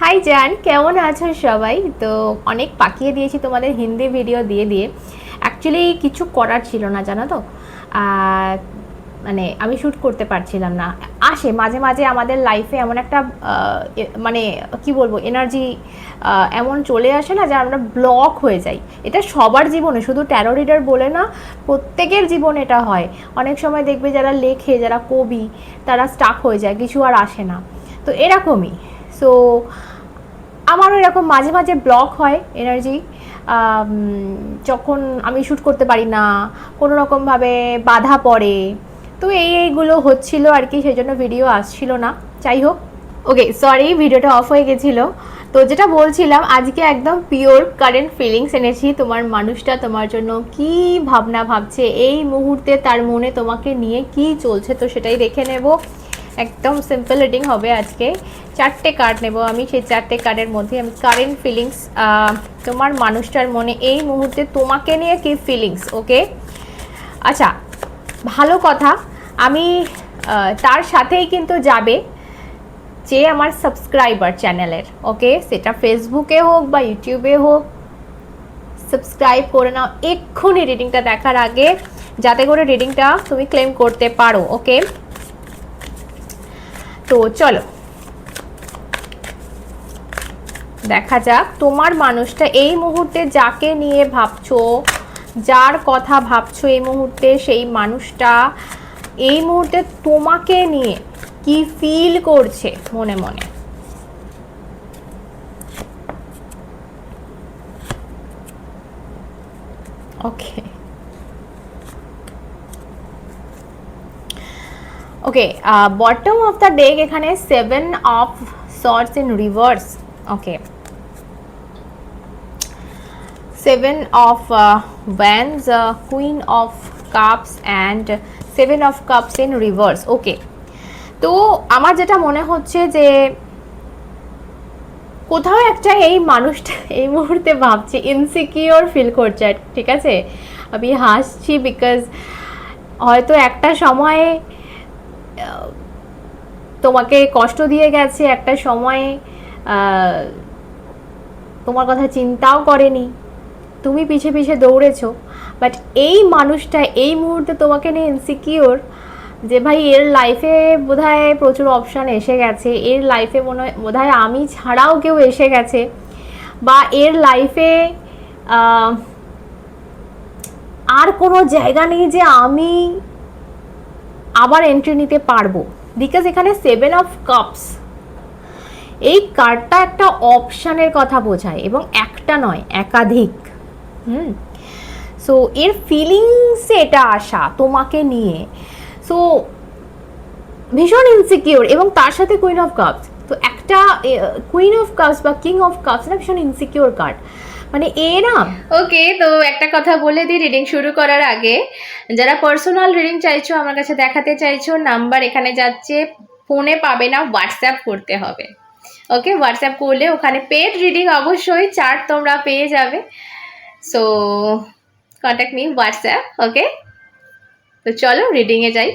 High জান, কেমন আছো সবাই? তো অনেক পাকিয়ে দিয়েছি তোমাদের হিন্দি ভিডিও দিয়ে দিয়ে। অ্যাকচুয়ালি কিছু করার ছিল না, জানো তো। মানে আমি শ্যুট করতে পারছিলাম না। আসে মাঝে মাঝে আমাদের লাইফে এমন একটা মানে কি বলবো, এনার্জি এমন চলে আসে না, যা আমরা ব্লক হয়ে যাই। এটা সবার জীবনে, শুধু ট্যারো রিডার বলে না, প্রত্যেকের জীবনে এটা হয়। অনেক সময় দেখবে যারা লেখে, যারা কবি, তারা স্টাক হয়ে যায়, কিছু আর আসে না। তো এরকমই। সো আমারও এরকম মাঝে মাঝে ব্লক হয় এনার্জি, যখন আমি শ্যুট করতে পারি না, কোনো রকমভাবে বাধা পড়ে। তো এইগুলো হচ্ছিল আর কি, সেই জন্য ভিডিও আসছিল না। যাই হোক, ওকে, সরি, ভিডিওটা অফ হয়ে গেছিলো। তো যেটা বলছিলাম, আজকে একদম পিওর কারেন্ট ফিলিংস এনেছি। তোমার মানুষটা তোমার জন্য কি ভাবনা ভাবছে এই মুহূর্তে, তার মনে তোমাকে নিয়ে কি চলছে, তো সেটাই দেখে নেব। একদম সিম্পল রিডিং হবে আজকে। 4টে কার্ড নেব আমি, সেই 4টে কার্ডের মধ্যে আমি কারেন্ট ফিলিংস, তোমার মানুষটার মনে এই মুহূর্তে তোমাকে নিয়ে কি ফিলিংস। ওকে, আচ্ছা, ভালো কথা। আমি তার সাথেই কিন্তু যাবে যে আমার সাবস্ক্রাইবার চ্যানেলের। ওকে, সেটা ফেসবুকে হোক বা ইউটিউবে হোক, সাবস্ক্রাইব করে নাও এক্ষুনি রিডিংটা দেখার আগে, যাতে করে রিডিংটা তুমি ক্লেম করতে পারো। ওকে, তো চলো দেখা যাক তোমার মানুষটা এই মুহূর্তে যাকে নিয়ে ভাবছো, যার কথা ভাবছো এই মুহূর্তে, সেই মানুষটা এই মুহূর্তে তোমাকে নিয়ে কি ফিল করছে মনে মনে। Okay okay, bottom of the deck এখানে 7 of swords in reverse. Okay, 7 of wands, queen of cups and 7 of cups in reverse. ওকে, তো আমার যেটা মনে হচ্ছে যে কোথাও একটা এই মানুষটা এই মুহূর্তে ভাবছে, ইনসিকিওর ফিল করছে। ঠিক আছে, আমি হাসছি বিকজ হয়তো একটা সময়ে তোমাকে কষ্ট দিয়ে গেছে, একটা সময়ে তোমার কথা চিন্তাও করেনি, তুমি পিছে পিছে দৌড়েছো। বাট এই মানুষটা এই মুহূর্তে তোমাকে নিয়ে ইনসিকিওর, যে ভাই এর লাইফে বোধহয় প্রচুর অপশান এসে গেছে, এর লাইফে বোধহয় আমি ছাড়াও কেউ এসে গেছে, বা এর লাইফে আর কোনো জায়গা নেই যে আমি আবার এন্ট্রি নিতে পারবো। বিকজ এখানে 7 অফ কাপস, এই কার্ডটা একটা অপশানের কথা বোঝায়, এবং একটা নয়, একাধিক। সো এর ফিলিংসে এটা আসা তোমাকে নিয়ে। সো ভীষণ ইনসিকিওর, এবং তার সাথে কুইন অফ কাপস। তো একটা কুইন অফ কাপস বা কিং অফ কাপস না, ভীষণ ইনসিকিওর কার্ড। মানে না। ওকে, তো একটা কথা বলে দিই রিডিং শুরু করার আগে, যারা পার্সোনাল রিডিং চাইছো, আমার কাছে দেখাতে চাইছো, নাম্বার এখানে যাচ্ছে, ফোনে পাবে না, হোয়াটসঅ্যাপ করতে হবে। ওকে, হোয়াটসঅ্যাপ করলে ওখানে পেড রিডিং অবশ্যই চার্ট তোমরা পেয়ে যাবে। So contact me WhatsApp. Okay, তো চলো রিডিংয়ে যাই।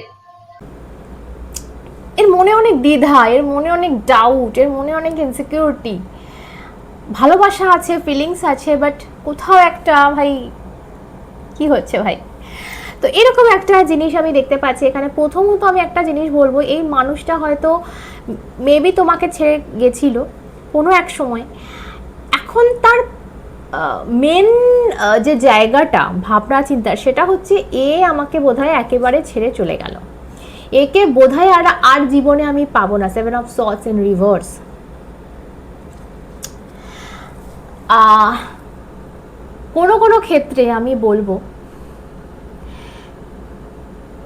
এর মনে অনেক দ্বিধা, এর মনে অনেক ডাউট, এর মনে অনেক ইনসিকিউরিটি। ভালোবাসা আছে, ফিলিংস আছে, বাট কোথাও একটা ভাই কি হচ্ছে ভাই। তো এরকম একটা জিনিস আমি দেখতে পাচ্ছি এখানে। প্রথমত আমি একটা জিনিস বলবো, এই মানুষটা হয়তো মেবি তোমাকে ছেড়ে গেছিল কোনো এক সময়। এখন তার মেন যে জায়গাটা ভাবনা চিন্তার, সেটা হচ্ছে আমাকে বোধহয় একেবারে ছেড়ে চলে গেল, একে বোধহয় আর জীবনে আমি পাবো না। 7 অফ সর্টস ইন রিভার্স। কোনো কোনো ক্ষেত্রে আমি বলবো,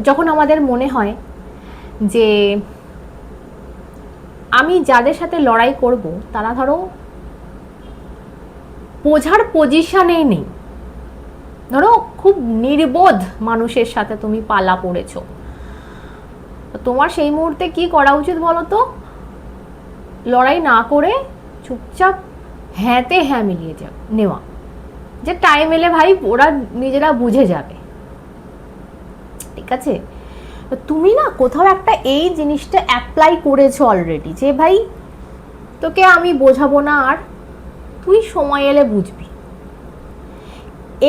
যখন আমাদের মনে হয় যে আমি যাদের সাথে লড়াই করব তারা ধরো বোঝার পজিশনেই নেই, ধরো খুব নির্বোধ মানুষের সাথে তুমি পালা পড়েছো, তোমার সেই মুহূর্তে কি করা উচিত বলো তো? লড়াই না করে চুপচাপ হ্যাঁতে হ্যাঁ মিলিয়ে নেওয়া, যে টাইম এলে ভাই ওরা নিজেরা বুঝে যাবে। ঠিক আছে, তুমি না কোথাও একটা এই জিনিসটা অ্যাপ্লাই করেছো অলরেডি, যে ভাই তোকে আমি বোঝাবো না, আর তুই সময় এলে বুঝবি।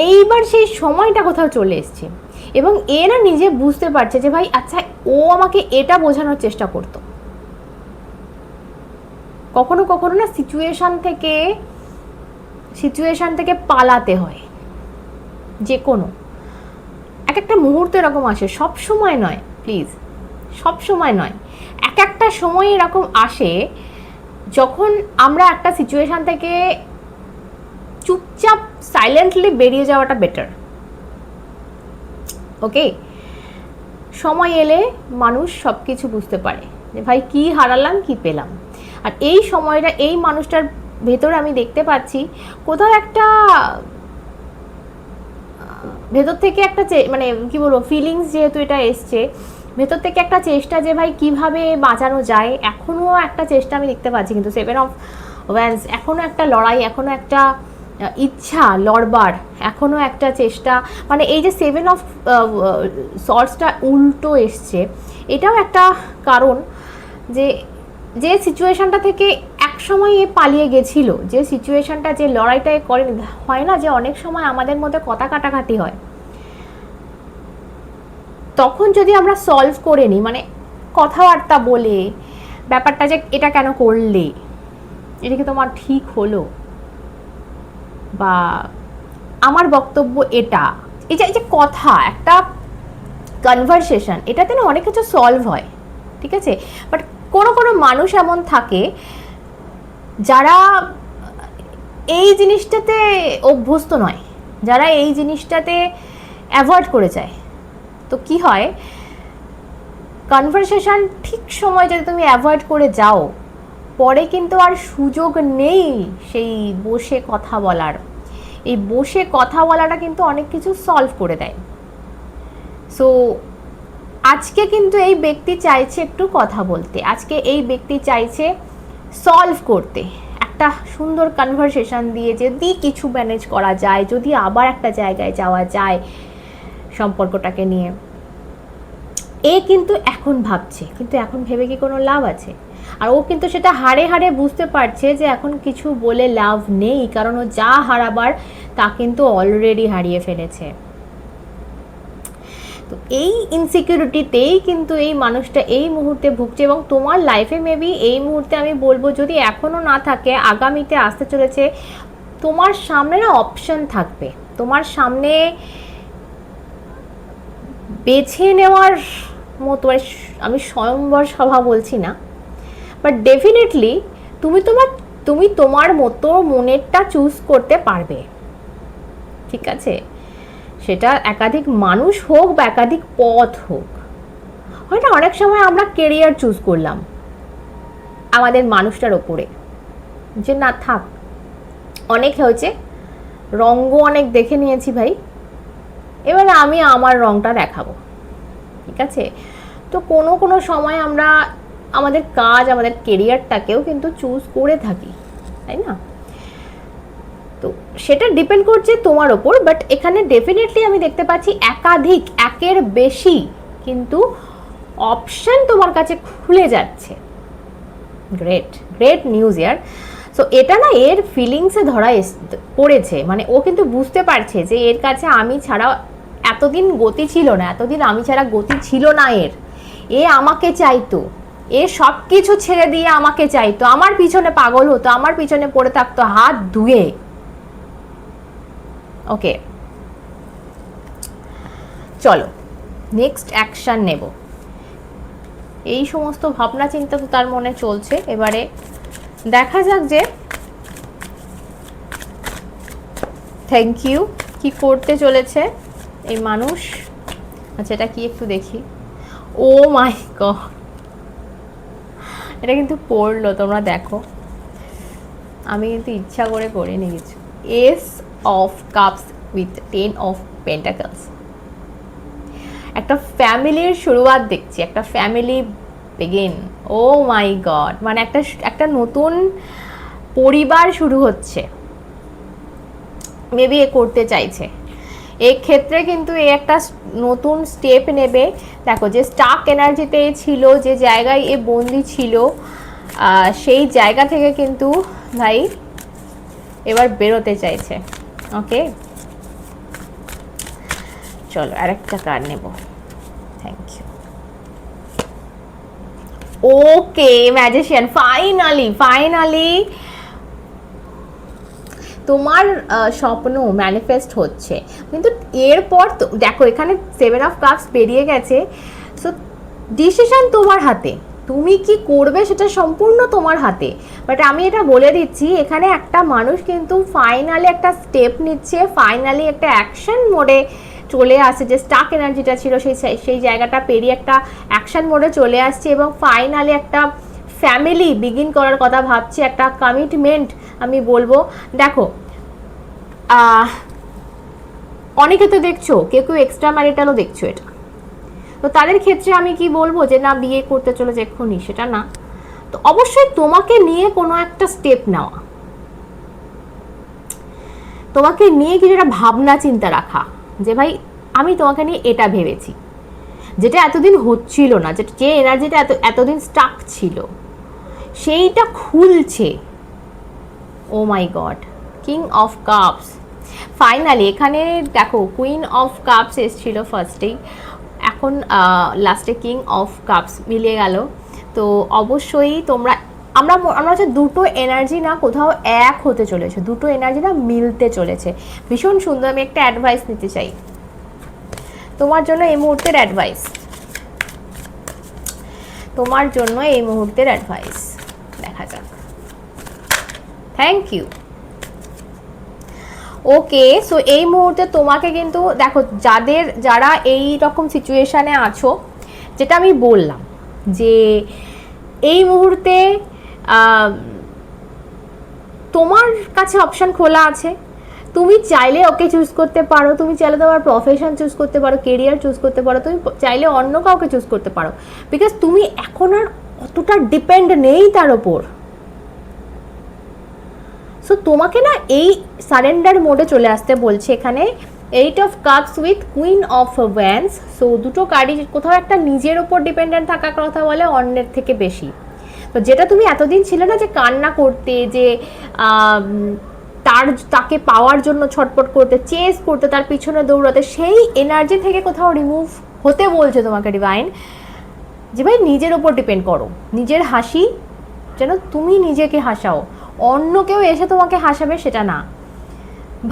এইবার সেই সময়টা কোথাও চলে এসছে এবং এ না নিজে বুঝতে পারছে যে ভাই আচ্ছা ও আমাকে এটা বোঝানোর চেষ্টা করতো। কখনো কখনো না সিচুয়েশন থেকে পালাতে হয়, যে কোনো একটা মুহূর্ত এরকম আসে, সব সময় নয় প্লিজ, সব সময় নয়, একটা সময় এরকম আসে যখন আমরা একটা সিচুয়েশন থেকে চুপচাপ সাইলেন্টলি বেরিয়ে যাওয়াটা বেটার। ওকে, সময় এলে মানুষ সব কিছু বুঝতে পারে যে ভাই কি হারালাম কি পেলাম। আর এই সময়টা এই মানুষটার ভেতরে আমি দেখতে পাচ্ছি কোথাও একটা ভেতর থেকে একটা মানে কি বলবো ফিলিংস, যেহেতু এটা এসছে ভেতর থেকে একটা চেষ্টা যে ভাই কিভাবে বাঁচানো যায়, এখনো একটা চেষ্টা আমি দেখতে পাচ্ছি। কিন্তু 7 অফ ওয়ান্স এখনো একটা লড়াই, এখনো একটা ইচ্ছা লড়বার, এখনো একটা চেষ্টা। মানে এই যে 7 অফ সর্টসটা উল্টো এসছে, এটাও একটা কারণ যে সিচুয়েশনটা থেকে এক সময় এ পালিয়ে গেছিল, যে সিচুয়েশনটা, যে লড়াইটা করেনি। হয় না যে অনেক সময় আমাদের মধ্যে কথা কাটাকাটি হয়, তখন যদি আমরা সলভ করে নিই, মানে কথাবার্তা বলে ব্যাপারটা যে এটা কেন করলে, এটা কি তোমার ঠিক হলো, বা আমার বক্তব্য এটা, এই যে কথা, একটা কনভারসেশন, এটাতে না অনেক কিছু সলভ হয়, ঠিক আছে। বাট কোনো মানুষ এমন থাকে যারা এই জিনিসটাতে অভ্যস্ত নয়, যারা এই জিনিসটাতে অ্যাভয়েড করে যায়। তো কি হয়, কনভারসেশন ঠিক সময় যদি তুমি অ্যাভয়েড করে যাও, পরে কিন্তু আর সুযোগ নেই সেই বসে কথা বলার। এই বসে কথা বলাটা কিন্তু অনেক কিছু সলভ করে দেয়। সো আজকে কিন্তু এই ব্যক্তি চাইছে একটু কথা বলতে, আজকে এই ব্যক্তি চাইছে সলভ করতে, একটা সুন্দর কনভারসেশন দিয়ে যদি কিছু ম্যানেজ করা যায়, যদি আবার একটা জায়গায় যাওয়া যায় সম্পর্কটাকে নিয়ে। এ কিন্তু এখন ভাবছে, কিন্তু এখন ভেবে কি কোনো লাভ আছে? আর ও কিন্তু সেটা হাড়ে হাড়ে বুঝতে পারছে যে এখন কিছু বলে লাভ নেই, কারণ ও যা হারাবার তা কিন্তু অলরেডি হারিয়ে ফেলেছে। তো এই ইনসিকিউরিটিতেই কিন্তু এই মানুষটা এই মুহূর্তে ভুগছে, এবং তোমার লাইফে মেবি এই মুহূর্তে আমি বলবো যদি এখনও না থাকে, আগামীতে আসতে চলেছে, তোমার সামনে না অপশন থাকবে, তোমার সামনে বেছে নেওয়ার মতো। আমি স্বয়ংবর সভা বলছি না, বাট ডেফিনেটলি তুমি তোমার মতো মনেরটা চুজ করতে পারবে, ঠিক আছে। সেটা একাধিক মানুষ হোক বা একাধিক পথ হোক। হয়তো অনেক সময় আমরা কেরিয়ার চুজ করলাম আমাদের মানুষটার ওপরে, যে না থাক, অনেক হয়েছে, রঙ্গ অনেক দেখে নিয়েছি ভাই, এবার আমি আমার রংটা দেখাবো, ঠিক আছে। তো কোনো সময় আমরা আমাদের কাজ, আমাদের কেরিয়ারটাকেও কিন্তু চুজ করে থাকি, তাই না? তো সেটা ডিপেন্ড করছে তোমার ওপর। বাট এখানে ডেফিনেটলি আমি দেখতে পাচ্ছি একাধিক, একের বেশি কিন্তু অপশন তোমার কাছে খুলে যাচ্ছে। গ্রেট নিউজ ইয়ার। সো এটা না এর ফিলিংসে ধরা পড়েছে, মানে ও কিন্তু বুঝতে পারছে যে এর কাছে আমি ছাড়া এতদিন গতি ছিল না, এতদিন আমি ছাড়া গতি ছিল না এর। এ আমাকে চাইতো, এ সব কিছু ছেড়ে দিয়ে আমাকে চাইতো, আমার পিছনে পাগল হতো, আমার পিছনে পড়ে থাকতো হাত ধুয়ে। ওকে, চলো নেক্সট অ্যাকশন নেব। এই সমস্ত ভাবনা চিন্তা তো তার মনে চলছে, এবারে দেখা যাক যে থ্যাংক ইউ কি করতে চলেছে এই মানুষ। আচ্ছা এটা কি একটু দেখি। ও মাই গড, এটা কিন্তু পড়লো, তোমরা দেখো, আমি কিন্তু ইচ্ছা করে করিনি কিছু। S of cups with 10 of pentacles. একটা ফ্যামিলির শুরুয়াত দেখছি, একটা family begin. O my god, মানে একটা নতুন পরিবার শুরু হচ্ছে, মেবি এ করতে চাইছে। এক্ষেত্রে কিন্তু এ একটা নতুন স্টেপ নেবে। দেখো যে স্টাক এনার্জিতে ছিল, যে জায়গায় এ বন্দি ছিল, সেই জায়গা থেকে কিন্তু ভাই এবার বেরোতে চাইছে। ওকে, চলো আরেকটা কার্ড নেব। Thank you. Okay magician, finally তোমার স্বপ্ন ম্যানিফেস্ট হচ্ছে। কিন্তু এরপর দেখো এখানে 7 অফ কাপস বেরিয়ে গেছে। সো ডিসিশন তোমার হাতে, তুমি কি করবে সেটা সম্পূর্ণ তোমার হাতে। বাট আমি এটা বলে দিচ্ছি, এখানে একটা মানুষ কিন্তু ফাইনালি একটা স্টেপ নিচ্ছে, ফাইনালি একটা অ্যাকশন মোডে চলে আসছে। যে স্টাক এনার্জিটা ছিল সেই জায়গাটা পেরিয়ে একটা অ্যাকশন মোডে চলে আসছে, এবং ফাইনালি একটা ফ্যামিলি বিগিন করার কথা ভাবছে, একটা কমিটমেন্ট আমি বলবো। দেখো অনেকে তো দেখছো, কেউ এক্সট্রা ম্যারিটালও দেখছো, এটা তো তাদের ক্ষেত্রে আমি কি বলবো যে না বিয়ে করতে চলেছে এক্ষুনি, সেটা না। তো অবশ্যই তোমাকে নিয়ে কোনো একটা স্টেপ নেওয়া, তোমাকে নিয়ে কিছু একটা ভাবনা চিন্তা রাখা, যে ভাই আমি তোমাকে নিয়ে এটা ভেবেছি, যেটা এতদিন হচ্ছিল না, যে এনার্জিটা এতদিন স্টাক ছিল সেইটা খুলছে। Oh my god, king of cups finally. এখানে দেখো কুইন অফ কাপস এসেছিল ফার্স্টেই, এখন লাস্টে কিং অফ কাপস মিলিয়ে গেল। তো অবশ্যই আমরা হচ্ছে দুটো এনার্জি না কোথাও এক হতে চলেছে, দুটো এনার্জি না মিলতে চলেছে। ভীষণ সুন্দর। আমি একটা অ্যাডভাইস নিতে চাই তোমার জন্য এই মুহূর্তের অ্যাডভাইস, তোমার জন্য এই মুহূর্তের অ্যাডভাইস দেখা যাক। Thank you. ওকে, সো এই মুহূর্তে তোমাকে কিন্তু দেখো, যারা এই রকম সিচুয়েশানে আছো, যেটা আমি বললাম যে এই মুহূর্তে তোমার কাছে অপশান খোলা আছে। তুমি চাইলে ওকে চুজ করতে পারো, তুমি চাইলে তোমার প্রফেশন চুজ করতে পারো, কেরিয়ার চুজ করতে পারো, তুমি চাইলে অন্য কাউকে চুজ করতে পারো, বিকজ তুমি এখন আর অতটা ডিপেন্ড নেই তার ওপর। সো তোমাকে না এই সারেন্ডার মোডে চলে আসতে বলছে এখানে। 8 of cups with queen of wands. So দুটো কার্ডই কোথাও একটা নিজের ওপর ডিপেন্ডেন্ট থাকার কথা বলে, অন্যের থেকে বেশি। তো যেটা তুমি এতদিন ছিলে না, যে কান্না করতে, যে তাকে পাওয়ার জন্য ছটপট করতে, চেস করতে, তার পিছনে দৌড়াতে, সেই এনার্জি থেকে কোথাও রিমুভ হতে বলছে তোমাকে ডিভাইন। যে ভাই নিজের ওপর ডিপেন্ড করো, নিজের হাসি যেন তুমি নিজেকে হাসাও, অন্য কেউ এসে তোমাকে হাসাবে সেটা না।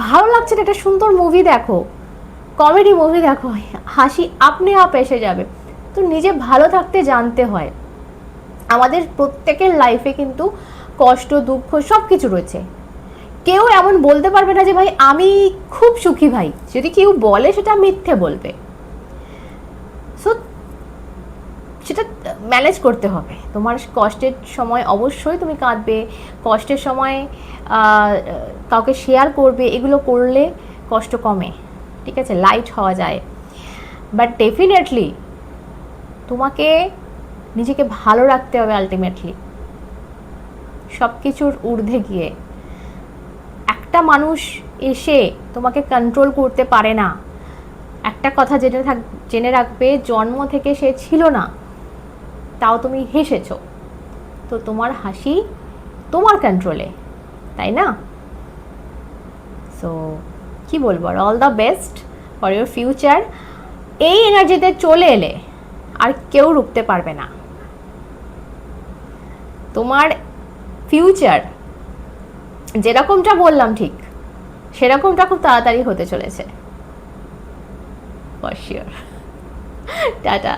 ভালো লাগছে না, একটা সুন্দর মুভি দেখো, কমেডি মুভি দেখো, হাসি আপনি আপ এসে যাবে। তো নিজে ভালো থাকতে জানতে হয়। আমাদের প্রত্যেকের লাইফে কিন্তু কষ্ট, দুঃখ সব কিছু রয়েছে। কেউ এমন বলতে পারবে না যে ভাই আমি খুব সুখী। ভাই যদি কেউ বলে সেটা মিথ্যে বলবে। সো সেটা ম্যানেজ করতে হবে। তোমার কষ্টের সময় অবশ্যই তুমি কাঁদবে, কষ্টের সময় কাউকে শেয়ার করবে, এগুলো করলে কষ্ট কমে, ঠিক আছে, লাইট হওয়া যায়। বাট ডেফিনেটলি তোমাকে নিজেকে ভালো রাখতে হবে আলটিমেটলি, সব কিছুর ঊর্ধ্বে গিয়ে। একটা মানুষ এসে তোমাকে কন্ট্রোল করতে পারে না। একটা কথা জেনে রাখবে, জন্ম থেকে সে ছিল না, তাও তুমি হেসেছ, তো তোমার হাসি তোমার কন্ট্রোলে, তাই না? সো কি বলবো, all the best for your future. এই এনার্জিতে চলে এলে আর কেউ রুখতে পারবে না। তোমার ফিউচার যেরকমটা বললাম ঠিক সেরকমটা খুব তাড়াতাড়ি হতে চলেছে, ফর শিওর। টাটা।